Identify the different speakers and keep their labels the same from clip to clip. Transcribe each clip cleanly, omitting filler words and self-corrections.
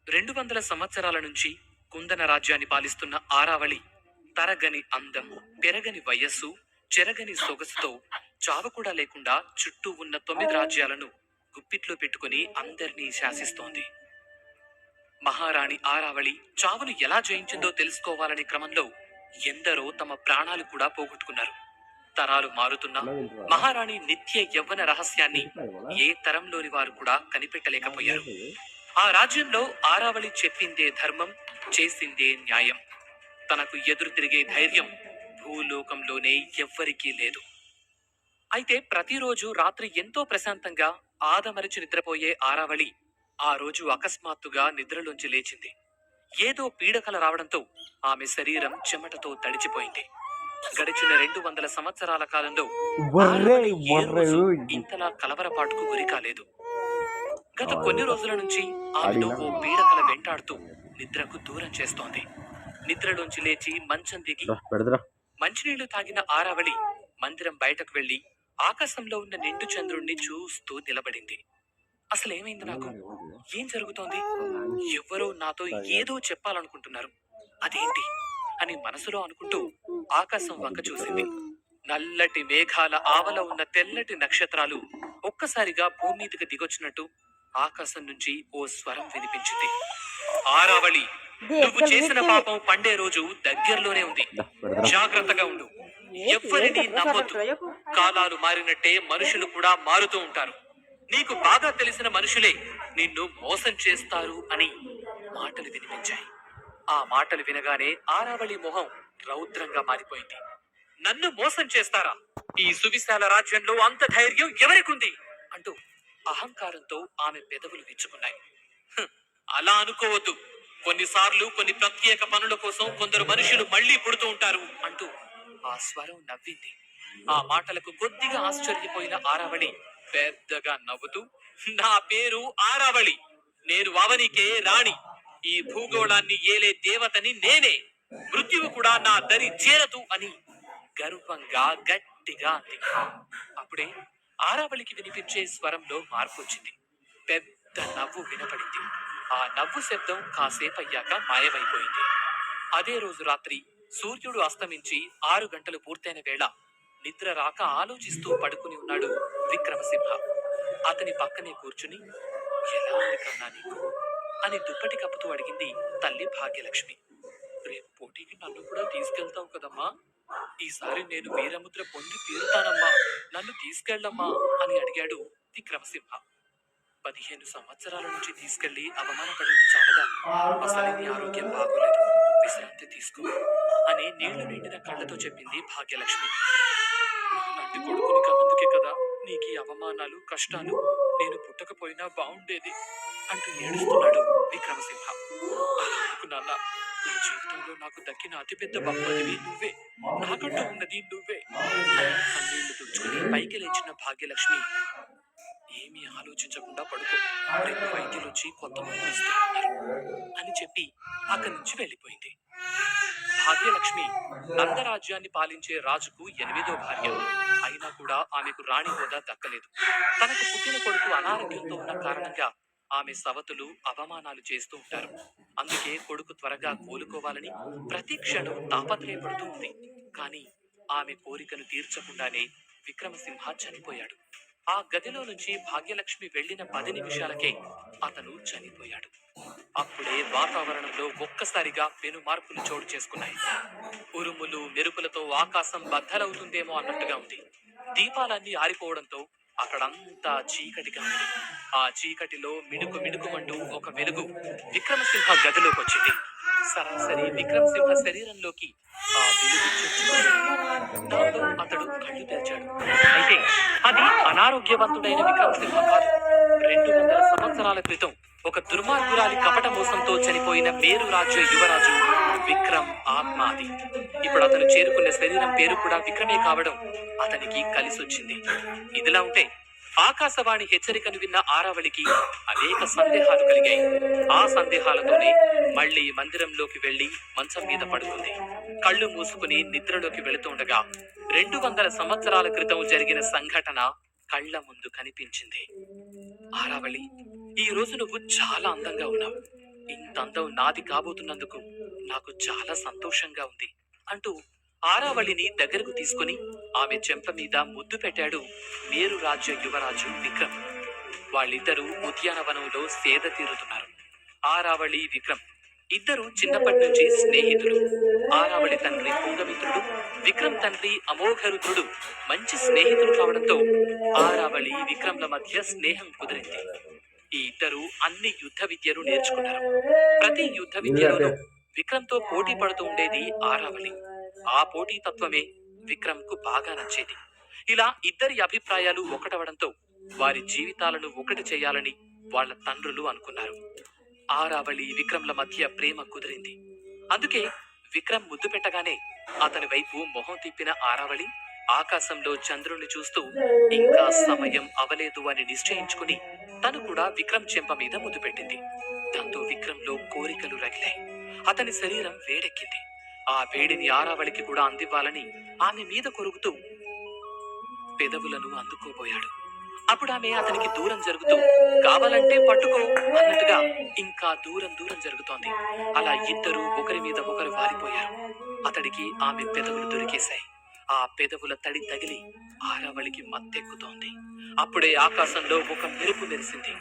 Speaker 1: 200 సంవత్సరాల నుంచి కుందన రాజ్యాన్ని పాలిస్తున్న ఆరావళి తరగని అందం, పెరగని వయస్సు, చెరగని సొగసుతో చావు కూడా లేకుండా చుట్టూ ఉన్న 9 రాజ్యాలను గుప్పిట్లో పెట్టుకుని అందరినీ శాసిస్తోంది. మహారాణి ఆరావళి చావును ఎలా జయించిందో తెలుసుకోవాలనే క్రమంలో ఎందరో తమ ప్రాణాలు కూడా పోగొట్టుకున్నారు. తరాలు మారుతున్నా మహారాణి నిత్య యవ్వన రహస్యాన్ని ఏ తరంలోని వారు కూడా కనిపెట్టలేకపోయారు. ఆ రాజ్యంలో ఆరావళి చెప్పిందే ధర్మం, చేసిందే న్యాయం. తనకు ఎదురు తిరిగే ధైర్యం భూలోకంలోనే ఎవ్వరికీ లేదు. అయితే ప్రతిరోజు రాత్రి ఎంతో ప్రశాంతంగా ఆదమరిచి నిద్రపోయే ఆరావళి ఆ రోజు అకస్మాత్తుగా నిద్రలోంచి లేచింది. ఏదో పీడకల రావడంతో ఆమె శరీరం చెమటతో తడిచిపోయింది. గడిచిన 200 సంవత్సరాల కాలంలో ఆరావళి ఏ రోజు ఇంతలా కలవరపాటుకు గురి కాలేదు. గత కొన్ని రోజుల నుంచి ఆమెను ఓ పీడకల వెంటాడుతూ నిద్రకు దూరం చేస్తోంది. నిద్రలోంచి లేచి మంచం దిగి మంచినీళ్లు తాగిన ఆరావళి మందిరం బయటకు వెళ్లి ఆకాశంలో ఉన్న నిండు చంద్రుణ్ణి చూస్తూ నిలబడింది. అసలేమైంది నాకు? ఏం జరుగుతోంది? ఎవ్వరో నాతో ఏదో చెప్పాలనుకుంటున్నారు, అదేంటి అని మనసులో అనుకుంటూ ఆకాశం వంక చూసింది. నల్లటి మేఘాల ఆవల ఉన్న తెల్లటి నక్షత్రాలు ఒక్కసారిగా భూమి మీదకి దిగొచ్చినట్టు ఆకాశం నుంచి ఓ స్వరం వినిపించింది. ఆరావళి, నువ్వు చేసిన పాపం పండే రోజు దగ్గరలోనే ఉంది. జాగ్రత్తగా ఉండు. ఎవ్వరిని నమ్మొద్దు. కాలాలు మారినట్టే మనుషులు కూడా మారుతూ ఉంటారు. నీకు బాగా తెలిసిన మనుషులే నిన్ను మోసం చేస్తారు అని మాటలు వినిపించాయి. ఆ మాటలు వినగానే ఆరావళి మొహం రౌద్రంగా మారిపోయింది. నన్ను మోసం చేస్తారా? ఈ సువిశాల రాజ్యంలో అంత ధైర్యం ఎవరికుంది అంటూ అహంకారంతో ఆమె పెదవులు విచ్చుకున్నాయి. అలా అనుకోవద్దు. కొన్నిసార్లు కొన్ని ప్రత్యేక పనుల కోసం కొందరు మనుషులు మళ్లీ పుడుతూ ఉంటారు అంటూ ఆ స్వరం నవ్వింది. ఆ మాటలకు కొద్దిగా ఆశ్చర్యపోయిన ఆరావళి పెద్దగా నవ్వుతూ, నా పేరు ఆరావళి, నేను అవనికే రాణి, ఈ భూగోళాన్ని ఏలే దేవతని నేనే, మృత్యువు కూడా నా దరి చేరదు అని గర్వంగా గట్టిగా అంది. అప్పుడే ఆరావళికి వినిపించే స్వరంలో మార్పు వచ్చింది. పెద్ద నవ్వు వినపడింది. ఆ నవ్వు శబ్దం కాసేపయ్యాక మాయమైపోయింది. అదే రోజు రాత్రి సూర్యుడు అస్తమించి 6 గంటలు పూర్తయిన వేళ నిద్ర రాక ఆలోచిస్తూ పడుకుని ఉన్నాడు విక్రమసింహ. అతని పక్కనే కూర్చుని, ఎలా ఉంది కన్నా నీకు అని దుప్పటి కప్పుతూ అడిగింది తల్లి భాగ్యలక్ష్మి. రేపు పోటీకి నన్ను కూడా తీసుకెళ్తావు కదమ్మా, ఈసారి నేను వీరముద్ర పొంది తీరుతానమ్మా, నన్ను తీసుకెళ్ళమ్మా అని అడిగాడు విక్రమసింహ. 15 సంవత్సరాల నుంచి తీసుకెళ్లి అవమానపడింది చాలదా, అసలే నీ ఆరోగ్యం బాగోలేదు, విశ్రాంతి తీసుకో అని నీళ్లు నిండిన కళ్ళతో చెప్పింది భాగ్యలక్ష్మి. నాటి కొడుకుని కన్నందుకే కదా నీకు ఈ అవమానాలు, కష్టాలు. నేను పుట్టకపోయినా బాగుండేది అంటూ ఏడుస్తున్నాడు విక్రమసింహ. అలా అనుకున్నానా? నా జీవితంలో నాకు దక్కిన అతిపెద్ద బహుమతివి నువ్వే, నాకంటూ ఉన్నది నువ్వే. కన్నీళ్లు తుడుచుకుని పైకి లేచిన భాగ్యలక్ష్మి, ఏమీ ఆలోచించకుండా పడుకో, రేపు వైద్యులు వచ్చి కొత్త మందులు ఇస్తున్నారు అని చెప్పి అక్కడి నుంచి వెళ్ళిపోయింది. భాగ్యలక్ష్మి నందరాజ్యాన్ని పాలించే రాజుకు 8వ భార్య. అయినా కూడా ఆమెకు రాణి హోదా దక్కలేదు. తనకు పుట్టిన కొడుకు అనారోగ్యంతో ఉన్న కారణంగా ఆమె సవతులు అవమానాలు చేస్తూ ఉంటారు. అందుకే కొడుకు త్వరగా కోలుకోవాలని ప్రతి క్షణం తాపత్రయపడుతూ ఉంది. కానీ ఆమె కోరికను తీర్చకుండానే విక్రమసింహ చనిపోయాడు. ఆ గదిలో నుంచి భాగ్యలక్ష్మి వెళ్లిన 10 నిమిషాలకే అతను చనిపోయాడు. అప్పుడే వాతావరణంలో ఒక్కసారిగా పెను మార్పులు చోటు చేసుకున్నాయి. ఉరుములు మెరుపులతో ఆకాశం బద్దలవుతుందేమో అన్నట్టుగా ఉంది. దీపాలన్నీ ఆరిపోవడంతో అక్కడంతా చీకటిగా ఉంది. ఆ చీకటిలో మిణుకు మిణుకుమంటూ ఒక వెలుగు విక్రమసింహ గదిలోకి వచ్చింది. సరాసరి విక్రమసింహ శరీరంలోకి ఆ వెలుగు చొచ్చుకుంది. దాంతో అతడు కళ్ళు తెరిచాడు. అయితే అది అనారోగ్యవంతుడైన విక్రమసింహ కాదు. 200 సంవత్సరాల క్రితం ఒక దుర్మార్గురాలి కపట మోసంతో చనిపోయిన మేరు రాజ్య యువరాజు విక్రమ్ ఆత్మ అది. ఇప్పుడు అతను చేరుకున్న శరీరం పేరు కూడా విక్రమే కావడం అతనికి కలిసొచ్చింది. ఇదిలా ఉంటే ఆకాశవాణి హెచ్చరికను విన్న ఆరావళికి అనేక సందేహాలు కలిగాయి. ఆ సందేహాలతోనే మళ్లీ మందిరంలోకి వెళ్లి మంచం మీద పడుకుంది. కళ్ళు మూసుకుని నిద్రలోకి వెళుతుండగా 200 సంవత్సరాల క్రితం జరిగిన సంఘటన కళ్ల ముందు కనిపించింది. ఆరావళి, ఈ రోజు నువ్వు చాలా అందంగా ఉన్నావు. ఇంతందం నాది కాబోతున్నందుకు నాకు చాలా సంతోషంగా ఉంది అంటూ ఆరావళిని దగ్గరకు తీసుకుని ఆమె చెంప మీద ముద్దు పెట్టాడు మేరు రాజ్య యువరాజు విక్రమ్. వాళ్ళిద్దరూ ఉద్యానవనంలో సేద తీరుతున్నారు. ఆరావళి, విక్రమ్ ఇద్దరు చిన్నప్పటి నుంచి స్నేహితులు. ఆరావళి తండ్రి పుంగమిత్రుడు, విక్రమ్ తండ్రి అమోఘరుద్రుడు మంచి స్నేహితులు కావడంతో ఆరావళి, విక్రమ్ల మధ్య స్నేహం కుదిరింది. ఈ ఇద్దరు అన్ని యుద్ధ విద్యలు నేర్చుకున్నారు. ప్రతి యుద్ధ విద్యలోనూ విక్రమ్తో పోటీ పడుతూ ఉండేది ఆరావళి. ఆ పోటీ తత్వమే విక్రమ్ కు బాగా నచ్చేది. ఇలా ఇద్దరి అభిప్రాయాలు ఒకటవడంతో వారి జీవితాలను ఒకటి చేయాలని వాళ్ళ తండ్రులు అనుకున్నారు. ఆరావళి, విక్రమ్ల మధ్య ప్రేమ కుదిరింది. అందుకే విక్రమ్ ముద్దు పెట్టగానే అతని వైపు మొహం తిప్పిన ఆరావళి ఆకాశంలో చంద్రుణ్ణి చూస్తూ ఇంకా సమయం అవలేదు అని నిశ్చయించుకుని తను కూడా విక్రమ్ చెంప మీద ముద్దు పెట్టింది. దాంతో విక్రమ్లో కోరికలు రగిలాయి. అతని శరీరం వేడెక్కింది. ఆ వేడిని ఆరావళికి కూడా అందివ్వాలని ఆమె మీద కొరుకుతూ పెదవులను అందుకోబోయాడు. అప్పుడు ఆమె అతనికి దూరం జరుగుతూ కావాలంటే పట్టుకో అన్నట్టుగా ఇంకా దూరం దూరం జరుగుతోంది. అలా ఇద్దరూ ఒకరి మీద ఒకరు వారిపోయారు. అతడికి ఆమె పెదవులు దొరికేశాయి. ఆ పెదవుల తడి తగిలి ఆరావళికి మత్తెక్కుతోంది. అప్పుడే ఆకాశంలో ఒక మెరుపు మెరిసింది.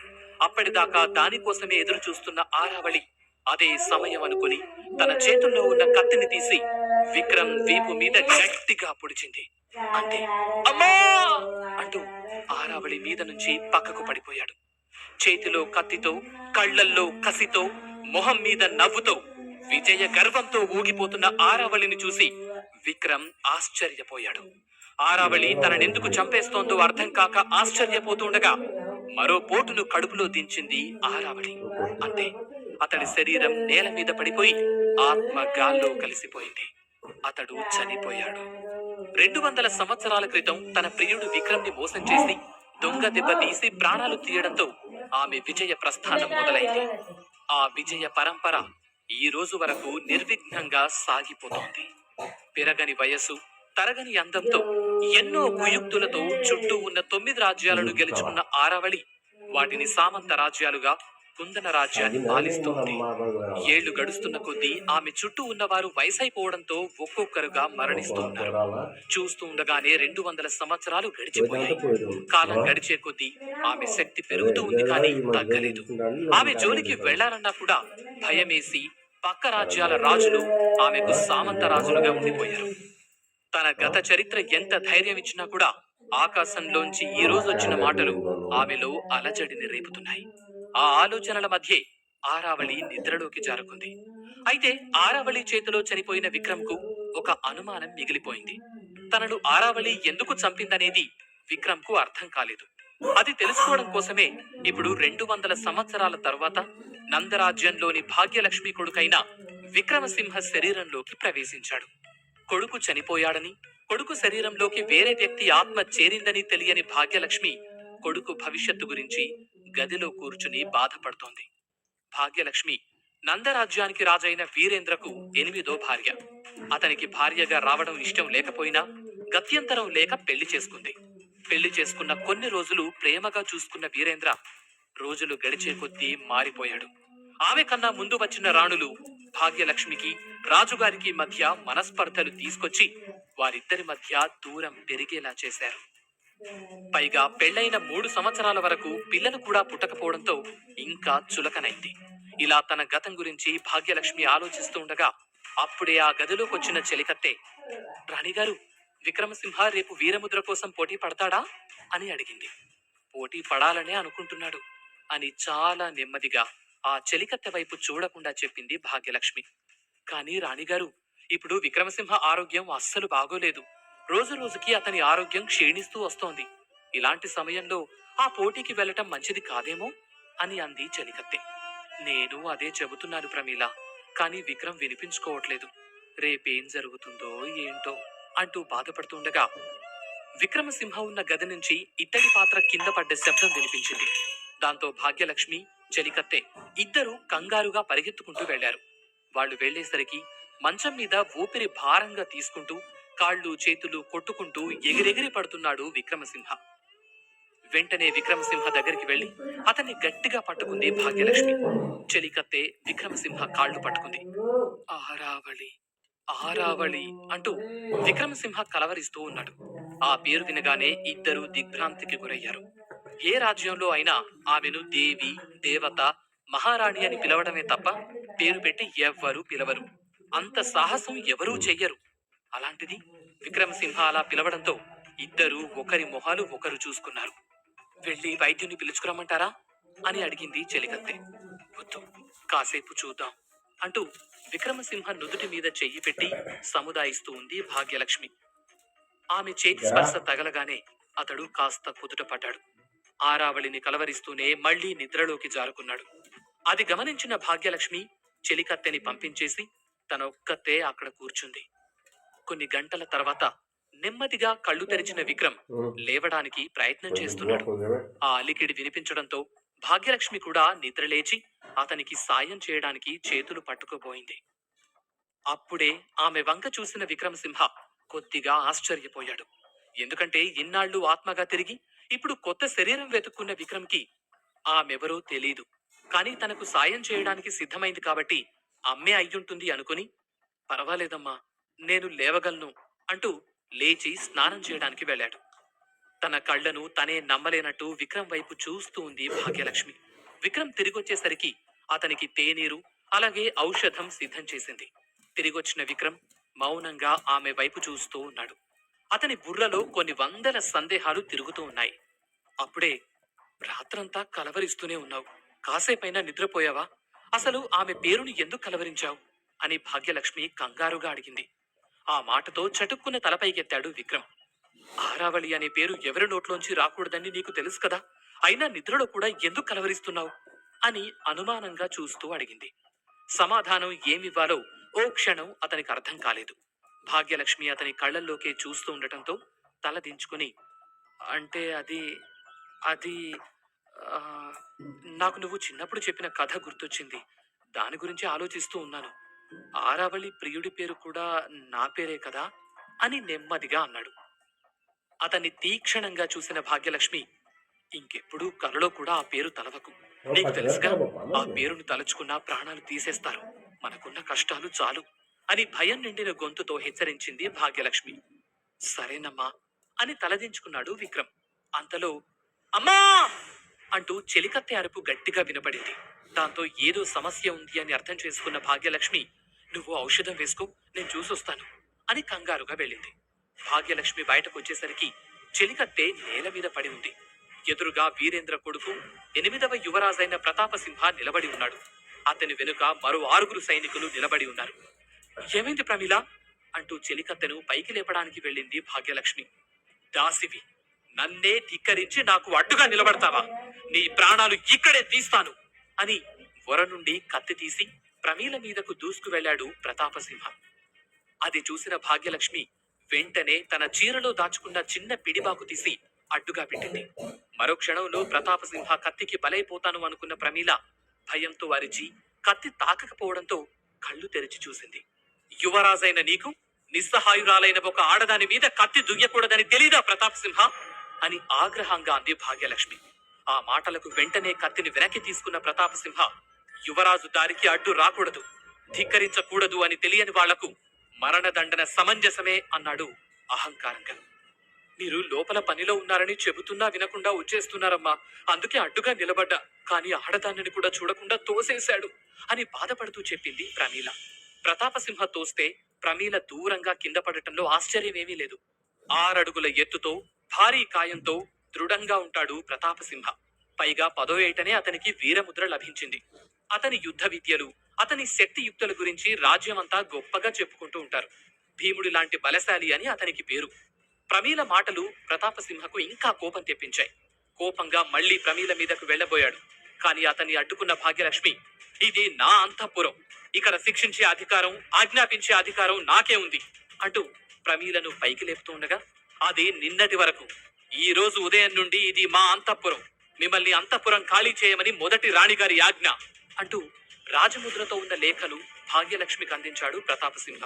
Speaker 1: అప్పటిదాకా దానికోసమే ఎదురు చూస్తున్న ఆరావళి అదే సమయం అనుకుని తన చేతుల్లో ఉన్న కత్తిని తీసి విక్రమ్ వీపు మీద గట్టిగా పొడిచింది. అంతే, అమ్మా అంటూ ఆరావళి మీద నుంచి పక్కకు పడిపోయాడు. చేతిలో కత్తితో, కళ్లల్లో కసితో, మొహం మీద నవ్వుతో, విజయ గర్వంతో ఊగిపోతున్న ఆరావళిని చూసి విక్రమ్ ఆశ్చర్యపోయాడు. ఆరావళి తననెందుకు చంపేస్తోందో అర్థం కాక ఆశ్చర్యపోతుండగా మరో పోటును కడుపులో దించింది ఆరావళి. అంతే, అతడి శరీరం నేల మీద పడిపోయి ఆత్మ గాల్లో కలిసిపోయింది. అతడు చనిపోయాడు. 200 సంవత్సరాల క్రితం తన ప్రియుడు విక్రమ్ ని మోసం చేసి దొంగ దెబ్బ తీసి ప్రాణాలు తీయడంతో ఆమె విజయ ప్రస్థానం మొదలైంది. ఆ విజయ పరంపర ఈ రోజు వరకు నిర్విఘ్నంగా సాగిపోతోంది. పెరగని వయస్సు, తరగని అందంతో, ఎన్నో కుయుక్తులతో చుట్టూ ఉన్న 9 రాజ్యాలను గెలుచుకున్న ఆరావళి వాటిని సామంత రాజ్యాలుగా కుందన రాజ్యాన్ని పాలిస్తోంది. ఏళ్లు గడుస్తున్న కొద్దీ ఆమె చుట్టూ ఉన్నవారు వయసైపోవడంతో ఒక్కొక్కరుగా మరణిస్తూ ఉన్నారు. చూస్తూ ఉండగానే 200 సంవత్సరాలు గడిచిపోయాయి. కాలం గడిచే కొద్దీ ఆమె శక్తి పెరుగుతూ ఉంది, కానీ తగ్గలేదు. ఆమె జోలికి వెళ్లాలన్నా కూడా భయమేసి పక్క రాజ్యాల రాజులు ఆమెకు సామంత రాజులుగా ఉండిపోయారు. తన గత చరిత్ర ఎంత ధైర్యం ఇచ్చినా కూడా ఆకాశంలోంచి ఈ రోజు వచ్చిన మాటలు ఆమెలో అలజడిని రేపుతున్నాయి. ఆ ఆలోచనల మధ్యే ఆరావళి నిద్రలోకి జారుకుంది. అయితే ఆరావళి చేతిలో చనిపోయిన విక్రమ్ కు ఒక అనుమానం మిగిలిపోయింది. తనను ఆరావళి ఎందుకు చంపిందనేది విక్రమ్ కు అర్థం కాలేదు. అది తెలుసుకోవడం కోసమే ఇప్పుడు 200 సంవత్సరాల తర్వాత నందరాజ్యంలోని భాగ్యలక్ష్మి కొడుకైన విక్రమసింహ శరీరంలోకి ప్రవేశించాడు. కొడుకు చనిపోయాడని, కొడుకు శరీరంలోకి వేరే వ్యక్తి ఆత్మ చేరిందని తెలియని భాగ్యలక్ష్మి కొడుకు భవిష్యత్తు గురించి గదిలో కూర్చుని బాధపడుతోంది. భాగ్యలక్ష్మి నందరాజ్యానికి రాజైన వీరేంద్రకు 8వ భార్య. అతనికి భార్యగా రావడం ఇష్టం లేకపోయినా గత్యంతరం లేక పెళ్లి చేసుకుంది. పెళ్లి చేసుకున్న కొన్ని రోజులు ప్రేమగా చూసుకున్న వీరేంద్ర రోజులు గడిచే కొద్దీ మారిపోయాడు. ఆమె కన్నా ముందు వచ్చిన రాణులు భాగ్యలక్ష్మికి, రాజుగారికి మధ్య మనస్పర్ధలు తీసుకొచ్చి వారిద్దరి మధ్య దూరం పెరిగేలా చేశారు. పైగా పెళ్లైన 3 సంవత్సరాల వరకు పిల్లలు కూడా పుట్టకపోవడంతో ఇంకా చులకనైంది. ఇలా తన గతం గురించి భాగ్యలక్ష్మి ఆలోచిస్తూ ఉండగా అప్పుడే ఆ గదిలోకొచ్చిన చెలికత్తె, రాణిగారు, విక్రమసింహ రేపు వీరముద్ర కోసం పోటీ పడతాడా అని అడిగింది. పోటీ పడాలనే అనుకుంటున్నాడు అని చాలా నెమ్మదిగా ఆ చెలికత్తె వైపు చూడకుండా చెప్పింది భాగ్యలక్ష్మి. కానీ రాణిగారు, ఇప్పుడు విక్రమసింహ ఆరోగ్యం అస్సలు బాగోలేదు. రోజు రోజుకి అతని ఆరోగ్యం క్షీణిస్తూ వస్తోంది. ఇలాంటి సమయంలో ఆ పోటీకి వెళ్ళటం మంచిది కాదేమో అని అంది చెలికత్తె. నేను అదే చెబుతున్నాను ప్రమీల, కానీ విక్రమ్ వినిపించుకోవట్లేదు. రేపేం జరుగుతుందో ఏంటో అంటూ బాధపడుతుండగా విక్రమసింహ ఉన్న గది నుంచి ఇత్తడి పాత్ర కింద పడ్డ శబ్దం వినిపించింది. దాంతో భాగ్యలక్ష్మి, చెలికత్తె ఇద్దరు కంగారుగా పరిగెత్తుకుంటూ వెళ్లారు. వాళ్ళు వెళ్లేసరికి మంచం మీద ఊపిరి భారంగా తీసుకుంటూ కాళ్ళు చేతులు కొట్టుకుంటూ ఎగిరెగిరి పడుతున్నాడు విక్రమసింహ. వెంటనే విక్రమసింహ దగ్గరికి వెళ్లి అతన్ని గట్టిగా పట్టుకుంది భాగ్యలక్ష్మి. చెలికత్తె విక్రమసింహ కాళ్ళు పట్టుకుంది. ఆరావళి, ఆరావళి అంటూ విక్రమసింహ కలవరిస్తూ ఉన్నాడు. ఆ పేరు వినగానే ఇద్దరూ దిగ్భ్రాంతికి గురయ్యారు. ఏ రాజ్యంలో అయినా ఆమెను దేవి, దేవత, మహారాణి అని పిలవడమే తప్ప పేరు పెట్టి ఎవ్వరూ పిలవరు. అంత సాహసం ఎవరూ చెయ్యరు. అలాంటిది విక్రమసింహ అలా పిలవడంతో ఇద్దరూ ఒకరి మొహాలు ఒకరు చూసుకున్నారు. వెళ్ళి వైద్యుని పిలుచుకురమ్మంటారా అని అడిగింది చెలికత్తె. వద్దు, కాసేపు చూద్దాం అంటూ విక్రమసింహ నుదుటి మీద చెయ్యి పెట్టి సముదాయిస్తూ ఉంది భాగ్యలక్ష్మి. ఆమె చేతి స్పర్శ తగలగానే అతడు కాస్త కుదుట పడ్డాడు. ఆరావళిని కలవరిస్తూనే మళ్లీ నిద్రలోకి జారుకున్నాడు. అది గమనించిన భాగ్యలక్ష్మి చెలికత్తెని పంపించేసి తన ఒక్కతే అక్కడ కూర్చుంది. కొన్ని గంటల తర్వాత నెమ్మదిగా కళ్ళు తెరిచిన విక్రమ్ లేవడానికి ప్రయత్నం చేస్తున్నాడు. ఆ అలికిడి వినిపించడంతో భాగ్యలక్ష్మి కూడా నిద్రలేచి అతనికి సాయం చేయడానికి చేతులు పట్టుకోబోయింది. అప్పుడే ఆమె వంక చూసిన విక్రమసింహ కొద్దిగా ఆశ్చర్యపోయాడు. ఎందుకంటే ఇన్నాళ్లు ఆత్మగా తిరిగి ఇప్పుడు కొత్త శరీరం వెతుక్కున్న విక్రమ్కి ఆమెవరో తెలీదు. కానీ తనకు సాయం చేయడానికి సిద్ధమైంది కాబట్టి అమ్మే అయ్యుంటుంది అనుకుని, పర్వాలేదమ్మా, నేను లేవగలను అంటూ లేచి స్నానం చేయడానికి వెళ్ళాడు. తన కళ్లను తనే నమ్మలేనట్టు విక్రమ్ వైపు చూస్తూ ఉంది భాగ్యలక్ష్మి. విక్రమ్ తిరిగొచ్చేసరికి అతనికి తేనీరు అలాగే ఔషధం సిద్ధం చేసింది. తిరిగొచ్చిన విక్రమ్ మౌనంగా ఆమె వైపు చూస్తూ ఉన్నాడు. అతని బుర్రలో కొన్ని వందల సందేహాలు తిరుగుతూ ఉన్నాయి. అప్పుడే, రాత్రంతా కలవరిస్తూనే ఉన్నావు, కాసేపైనా నిద్రపోయావా? అసలు ఆమె పేరుని ఎందుకు కలవరించావు అని భాగ్యలక్ష్మి కంగారుగా అడిగింది. ఆ మాటతో చటుక్కున తలపైకెత్తాడు విక్రమ్. ఆరావళి అనే పేరు ఎవరి నోట్లోంచి రాకూడదని నీకు తెలుసు కదా, అయినా నిద్రలో కూడా ఎందుకు కలవరిస్తున్నావు అని అనుమానంగా చూస్తూ అడిగింది. సమాధానం ఏమివ్వాలో ఓ క్షణం అతనికి అర్థం కాలేదు. భాగ్యలక్ష్మి అతని కళ్ళల్లోకే చూస్తూ ఉండటంతో తల దించుకుని, అంటే అది అది ఆ, నాకు నువ్వు చిన్నప్పుడు చెప్పిన కథ గుర్తొచ్చింది. దాని గురించి ఆలోచిస్తూ ఉన్నాను. ఆరావళి ప్రియుడి పేరు కూడా నా పేరే కదా అని నెమ్మదిగా అన్నాడు. అతన్ని తీక్షణంగా చూసిన భాగ్యలక్ష్మి, ఇంకెప్పుడు కలలో కూడా ఆ పేరు తలవకు. నీకు తెలుసుగా, ఆ పేరును తలుచుకున్నా ప్రాణాలు తీసేస్తారు. మనకున్న కష్టాలు చాలు అని భయం నిండిన గొంతుతో హెచ్చరించింది భాగ్యలక్ష్మి. సరేనమ్మా అని తలదించుకున్నాడు విక్రమ్. అంతలో అమ్మా అంటూ చెలికత్తె అరుపు గట్టిగా వినపడింది. దాంతో ఏదో సమస్య ఉంది అని అర్థం చేసుకున్న భాగ్యలక్ష్మి, నువ్వు ఔషధం వేసుకో, నేను చూసొస్తాను అని కంగారుగా వెళ్ళింది. భాగ్యలక్ష్మి బయటకు వచ్చేసరికి చెలికత్తె నేల మీద పడి ఉంది. ఎదురుగా వీరేంద్ర కొడుకు 8వ యువరాజైన ప్రతాపసింహ నిలబడి ఉన్నాడు. అతని వెనుక మరో 6 సైనికులు నిలబడి ఉన్నారు. ఏమైంది ప్రమీల అంటూ చెలికత్తెను పైకి లేపడానికి వెళ్ళింది భాగ్యలక్ష్మి. దాసివి, నన్నే ధిక్కరించి నాకు అడ్డుగా నిలబడతావా? నీ ప్రాణాలు ఇక్కడే తీస్తాను అని వర నుండి కత్తి తీసి ప్రమీల మీదకు దూసుకు వెళ్లాడు ప్రతాపసింహ. అది చూసిన భాగ్యలక్ష్మి వెంటనే తన చీరలో దాచుకున్న చిన్న పిడిబాకు తీసి అడ్డుగా పెట్టింది. మరో క్షణంలో ప్రతాపసింహ కత్తికి బలైపోతాను అనుకున్న ప్రమీల భయంతో అరిచి కత్తి తాకకపోవడంతో కళ్ళు తెరిచి చూసింది. యువరాజైన నీకు నిస్సహాయురాలైన ఒక ఆడదాని మీద కత్తి దుయ్యకూడదని తెలీదా ప్రతాపసింహ అని ఆగ్రహంగా అంది భాగ్యలక్ష్మి. ఆ మాటలకు వెంటనే కత్తిని వెనక్కి తీసుకున్న ప్రతాపసింహ, యువరాజు దారికి అడ్డు రాకూడదు, ధిక్కరించకూడదు అని తెలియని వాళ్లకు మరణదండన సమంజసమే అన్నాడు అహంకారంగా. మీరు లోపల పనిలో ఉన్నారని చెబుతున్నా వినకుండా వచ్చేస్తున్నారమ్మా, అందుకే అడ్డుగా నిలబడ్డా, కానీ ఆడదానిని కూడా చూడకుండా తోసేశాడు అని బాధపడుతూ చెప్పింది ప్రమీల. ప్రతాపసింహ తోస్తే ప్రమీల దూరంగా కింద పడటంలో ఆశ్చర్యమేమీ లేదు. 6 అడుగుల ఎత్తుతో భారీ కాయంతో దృఢంగా ఉంటాడు ప్రతాపసింహ. పైగా 10వ ఏటనే అతనికి వీరముద్ర లభించింది. అతని యుద్ధ విద్యలు, అతని శక్తి యుక్తుల గురించి రాజ్యమంతా గొప్పగా చెప్పుకుంటూ ఉంటారు. భీముడి లాంటి బలశాలి అని అతనికి పేరు. ప్రమీల మాటలు ప్రతాపసింహకు ఇంకా కోపం తెప్పించాయి. కోపంగా మళ్లీ ప్రమీల మీదకు వెళ్లబోయాడు. కానీ అతన్ని అడ్డుకున్న భాగ్యలక్ష్మి, ఇది నా అంతఃపురం, ఇక్కడ శిక్షించే అధికారం, ఆజ్ఞాపించే అధికారం నాకే ఉంది అంటూ ప్రమీలను పైకి లేపుతూ ఉండగా, అది నిన్నటి వరకు, ఈ రోజు ఉదయం నుండి ఇది మా అంతఃపురం, మిమ్మల్ని అంతఃపురం ఖాళీ చేయమని మొదటి రాణిగారి ఆజ్ఞ అంటూ రాజముద్రతో ఉన్న లేఖను భాగ్యలక్ష్మికి అందించాడు ప్రతాపసింహ.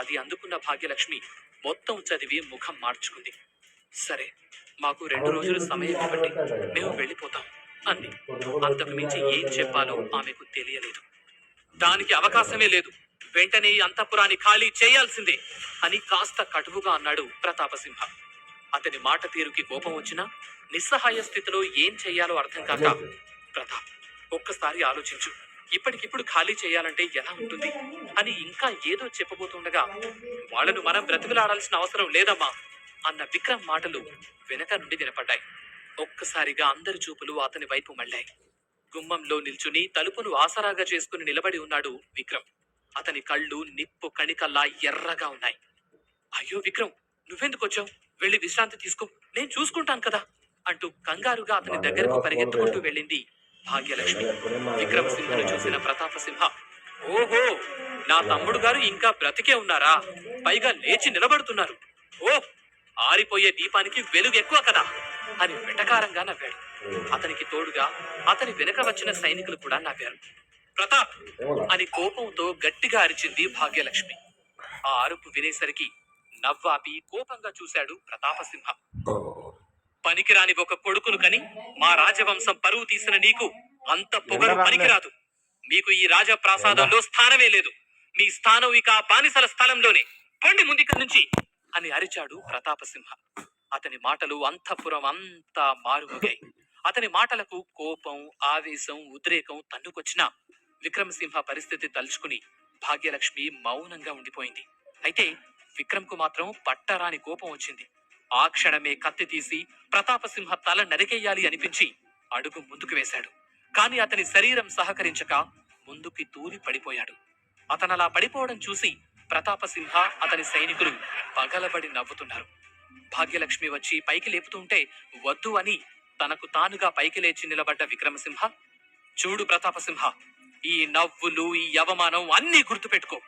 Speaker 1: అది అందుకున్న భాగ్యలక్ష్మి మొత్తం చదివి ముఖం మార్చుకుంది. సరే, మాకు 2 రోజులు సమయం ఇవ్వండి, మేము వెళ్ళిపోతాం అంది. అంతకు మించి ఏం చెప్పాలో ఆమెకు తెలియలేదు. దానికి అవకాశమే లేదు, వెంటనే ఈ అంతఃపురాన్ని ఖాళీ చేయాల్సిందే అని కాస్త కటువుగా అన్నాడు ప్రతాపసింహ. అతని మాట తీరుకి కోపం వచ్చినా నిస్సహాయ స్థితిలో ఏం చెయ్యాలో అర్థం కాక, ప్రతాప్, ఒక్కసారి ఆలోచించు, ఇప్పటికిప్పుడు ఖాళీ చేయాలంటే ఎలా ఉంటుంది అని ఇంకా ఏదో చెప్పబోతుండగా, వాళ్ళను మనం బ్రతిమలాడాల్సిన అవసరం లేదమ్మా అన్న విక్రమ్ మాటలు వెనక నుండి వినపడ్డాయి. ఒక్కసారిగా అందరి చూపులు అతని వైపు మళ్ళాయి. గుమ్మంలో నిల్చుని తలుపును ఆసరాగా చేసుకుని నిలబడి ఉన్నాడు విక్రమ్. అతని కళ్ళు నిప్పు కణికల్లా ఎర్రగా ఉన్నాయి. అయ్యో విక్రమ్, నువ్వెందుకొచ్చావు? వెళ్ళి విశ్రాంతి తీసుకో, నేను చూసుకుంటాను కదా అంటూ కంగారుగా అతని దగ్గరకు పరిగెత్తుకుంటూ వెళ్ళింది భాగ్యలక్ష్మి. విక్రమసింహను చూసిన ప్రతాపసింహ, ఓహో, నా తమ్ముడు గారు ఇంకా బ్రతికే ఉన్నారా? పైగా లేచి నిలబడుతున్నారు. ఓ, ఆరిపోయే దీపానికి వెలుగు ఎక్కువ కదా అని వెటకారంగా నవ్వాడు. అతనికి తోడుగా అతని వెనక వచ్చిన సైనికులు కూడా నవ్వారు. ప్రతాప్ అని కోపంతో గట్టిగా అరిచింది భాగ్యలక్ష్మి. ఆ అరుపు వినేసరికి నవ్వాపి కోపంగా చూశాడు ప్రతాపసింహ. పనికిరాని ఒక కొడుకును కని మా రాజవంశం పరువు తీసిన నీకు అంత పొగరు పనికిరాదు. మీకు ఈ రాజప్రాసాదంలో స్థానమే లేదు. మీ స్థానం ఇక ఆ బానిసల స్థలంలోనే. పండి ముందుకి నుంచి అని అరిచాడు ప్రతాపసింహ. అతని మాటలు అంతఃపురం అంతా మారుమోగాయి. అతని మాటలకు కోపం, ఆవేశం, ఉద్రేకం తన్నుకొచ్చినా విక్రమసింహ పరిస్థితి తలుచుకుని భాగ్యలక్ష్మి మౌనంగా ఉండిపోయింది. అయితే విక్రమ్కు మాత్రం పట్టరాని కోపం వచ్చింది. ఆ క్షణమే కత్తి తీసి ప్రతాపసింహ తల నరికేయాలి అనిపించి అడుగు ముందుకు వేశాడు. కాని అతని శరీరం సహకరించక ముందుకి తూలి పడిపోయాడు. అతనలా పడిపోవడం చూసి ప్రతాపసింహ, అతని సైనికులు పగలబడి నవ్వుతున్నారు. భాగ్యలక్ష్మి వచ్చి పైకి లేపుతుంటే వద్దు అని తనకు తానుగా పైకి లేచి నిలబడ్డ విక్రమసింహ, చూడు ప్రతాపసింహ, ఈ నవ్వులు, ఈ అవమానం అన్నీ గుర్తుపెట్టుకో.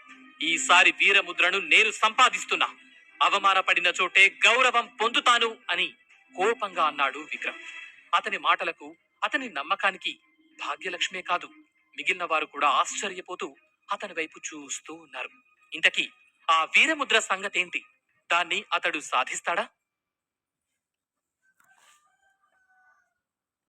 Speaker 1: ఈసారి వీరముద్రను నేను సంపాదిస్తున్నా. అవమానపడిన చోటే గౌరవం పొందుతాను అని కోపంగా అన్నాడు విక్రమ్. అతని మాటలకు, అతని నమ్మకానికి భాగ్యలక్ష్మే కాదు, మిగిలిన వారు కూడా ఆశ్చర్యపోతూ అతని వైపు చూస్తూ ఉన్నారు. ఇంతకీ ఆ వీరముద్ర సంగతేంటి? దాన్ని అతడు సాధిస్తాడా?